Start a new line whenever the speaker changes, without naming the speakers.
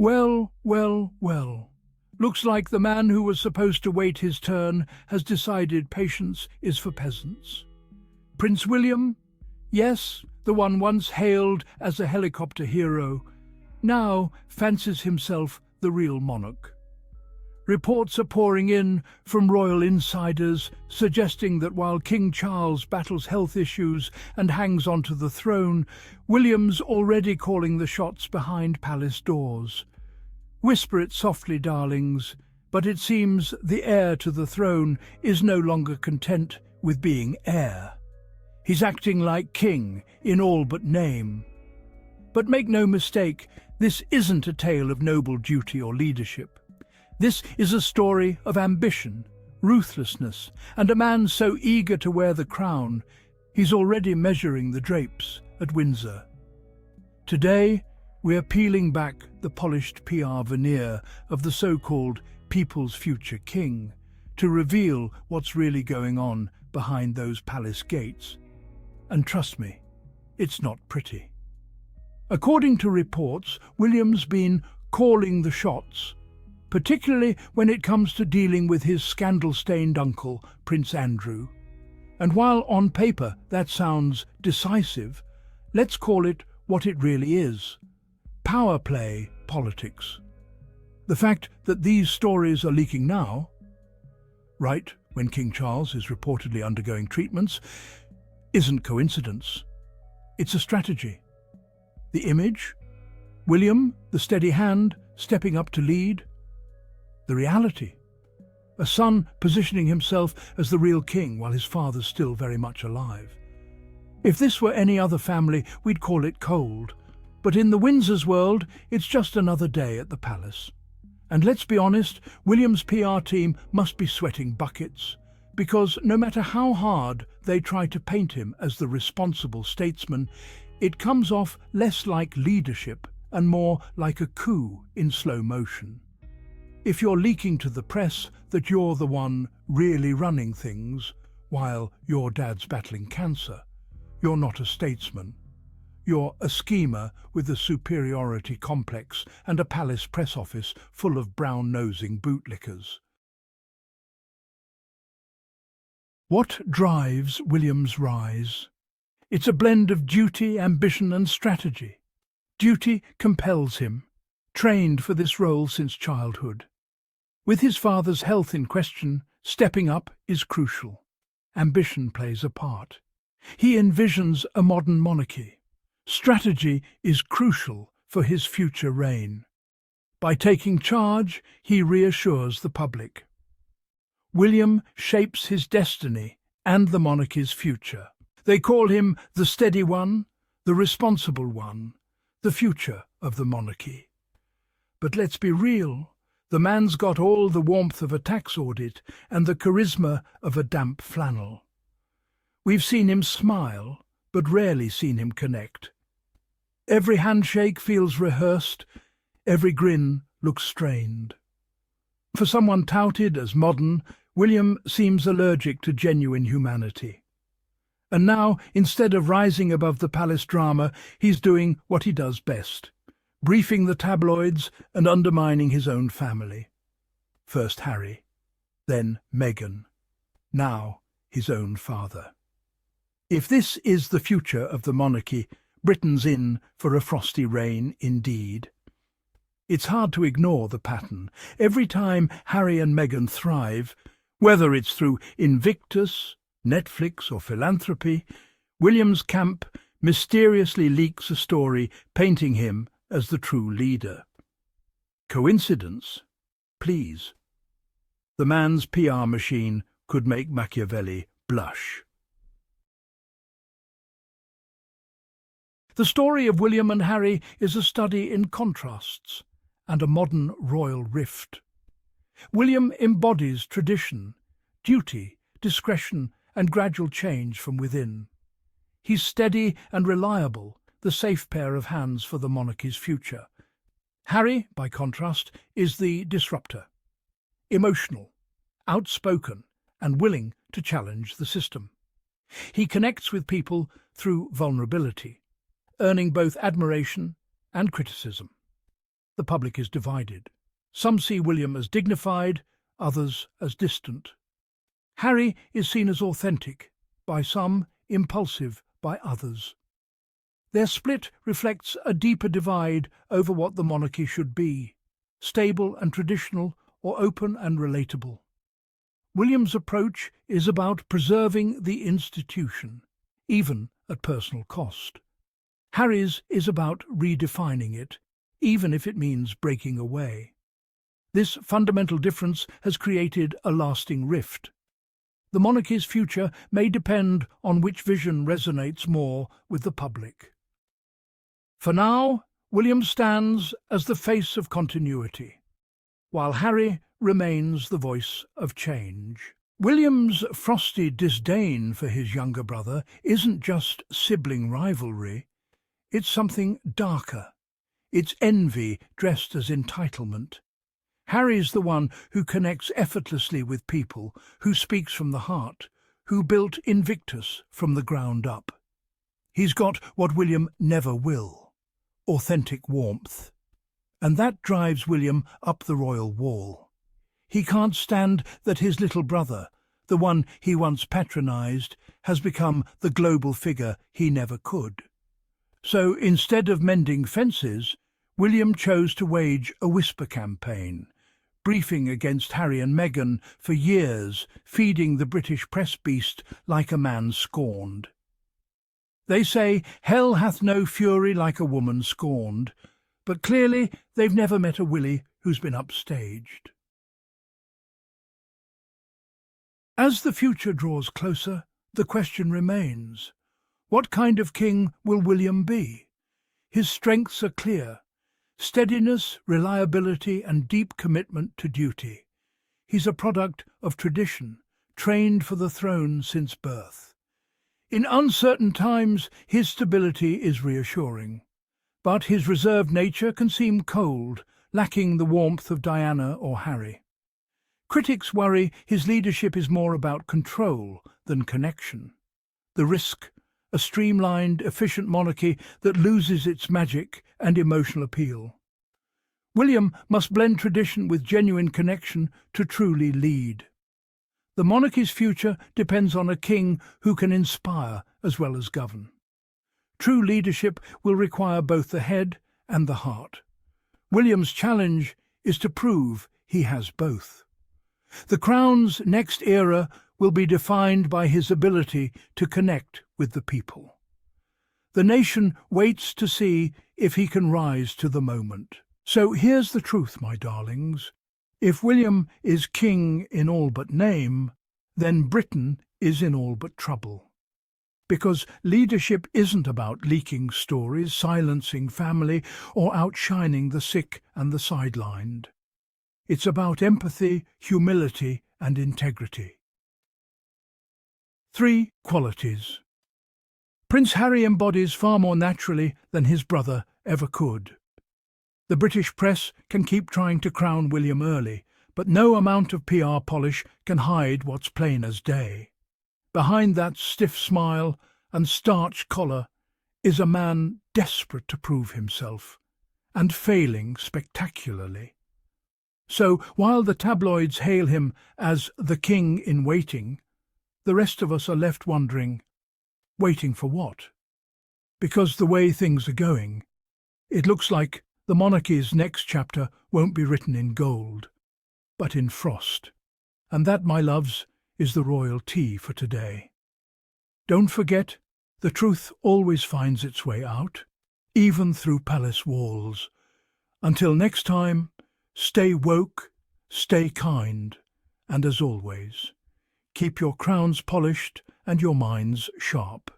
Well, well, well. Looks like the man who was supposed to wait his turn has decided patience is for peasants. Prince William? Yes, the one once hailed as a helicopter hero, now fancies himself the real monarch. Reports are pouring in from royal insiders suggesting that while King Charles battles health issues and hangs onto the throne, William's already calling the shots behind palace doors. Whisper it softly, darlings, but it seems the heir to the throne is no longer content with being heir. He's acting like king in all but name. But make no mistake, this isn't a tale of noble duty or leadership. This is a story of ambition, ruthlessness, and a man so eager to wear the crown, he's already measuring the drapes at Windsor. Today, we're peeling back the polished PR veneer of the so-called people's future king to reveal what's really going on behind those palace gates. And trust me, it's not pretty. According to reports, William's been calling the shots, particularly when it comes to dealing with his scandal-stained uncle, Prince Andrew. And while on paper that sounds decisive, let's call it what it really is: power play politics. The fact that these stories are leaking now, right when King Charles is reportedly undergoing treatments, isn't coincidence. It's a strategy. The image? William, the steady hand, stepping up to lead. The reality? A son positioning himself as the real king while his father's still very much alive. If this were any other family, we'd call it cold. But in the Windsor's world, it's just another day at the palace. And let's be honest, William's PR team must be sweating buckets, because no matter how hard they try to paint him as the responsible statesman, it comes off less like leadership and more like a coup in slow motion. If you're leaking to the press that you're the one really running things while your dad's battling cancer, you're not a statesman. You're a schemer with a superiority complex and a palace press office full of brown-nosing bootlickers. What drives William's rise? It's a blend of duty, ambition and strategy. Duty compels him, trained for this role since childhood. With his father's health in question, stepping up is crucial. Ambition plays a part. He envisions a modern monarchy. Strategy is crucial for his future reign. By taking charge, he reassures the public. William shapes his destiny and the monarchy's future. They call him the steady one, the responsible one, the future of the monarchy. But let's be real, the man's got all the warmth of a tax audit and the charisma of a damp flannel. We've seen him smile, but rarely seen him connect. Every handshake feels rehearsed, every grin looks strained. For someone touted as modern, William seems allergic to genuine humanity. And now, instead of rising above the palace drama, he's doing what he does best, briefing the tabloids and undermining his own family. First Harry, then Meghan, now his own father. If this is the future of the monarchy, Britain's in for a frosty reign indeed. It's hard to ignore the pattern. Every time Harry and Meghan thrive, whether it's through Invictus, Netflix or philanthropy, William's camp mysteriously leaks a story painting him as the true leader. Coincidence? Please. The man's PR machine could make Machiavelli blush. The story of William and Harry is a study in contrasts and a modern royal rift. William embodies tradition, duty, discretion, and gradual change from within. He's steady and reliable, the safe pair of hands for the monarchy's future. Harry, by contrast, is the disruptor, emotional, outspoken, and willing to challenge the system. He connects with people through vulnerability, earning both admiration and criticism. the public is divided. Some see William as dignified, others as distant. Harry is seen as authentic, by some, impulsive by others. Their split reflects a deeper divide over what the monarchy should be, stable and traditional or open and relatable. William's approach is about preserving the institution, even at personal cost. Harry's is about redefining it, even if it means breaking away. This fundamental difference has created a lasting rift. The monarchy's future may depend on which vision resonates more with the public. For now, William stands as the face of continuity, while Harry remains the voice of change. William's frosty disdain for his younger brother isn't just sibling rivalry, it's something darker. It's envy dressed as entitlement. Harry's the one who connects effortlessly with people, who speaks from the heart, who built Invictus from the ground up. He's got what William never will: authentic warmth. And that drives William up the royal wall. He can't stand that his little brother, the one he once patronised, has become the global figure he never could. So instead of mending fences, William chose to wage a whisper campaign, briefing against Harry and Meghan for years, feeding the British press beast like a man scorned. They say hell hath no fury like a woman scorned, but clearly they've never met a Willie who's been upstaged. As the future draws closer, the question remains: what kind of king will William be? His strengths are clear: steadiness, reliability, and deep commitment to duty. He's a product of tradition, trained for the throne since birth. In uncertain times, his stability is reassuring, but his reserved nature can seem cold, lacking the warmth of Diana or Harry. Critics worry his leadership is more about control than connection. The risk: a streamlined, efficient monarchy that loses its magic and emotional appeal. William must blend tradition with genuine connection to truly lead. The monarchy's future depends on a king who can inspire as well as govern. True leadership will require both the head and the heart. William's challenge is to prove he has both. The Crown's next era will be defined by his ability to connect with the people. The nation waits to see if he can rise to the moment. So here's the truth, my darlings. If William is king in all but name, then Britain is in all but trouble. Because leadership isn't about leaking stories, silencing family, or outshining the sick and the sidelined. It's about empathy, humility, and integrity. 3 qualities. Prince Harry embodies far more naturally than his brother ever could. The British press can keep trying to crown William early, but no amount of PR polish can hide what's plain as day. Behind that stiff smile and starched collar is a man desperate to prove himself, and failing spectacularly. So while the tabloids hail him as the king in waiting, the rest of us are left wondering, waiting for what? Because the way things are going, it looks like the monarchy's next chapter won't be written in gold, but in frost. And that, my loves, is the royal tea for today. Don't forget, the truth always finds its way out, even through palace walls. Until next time, stay woke, stay kind, and as always, keep your crowns polished and your minds sharp.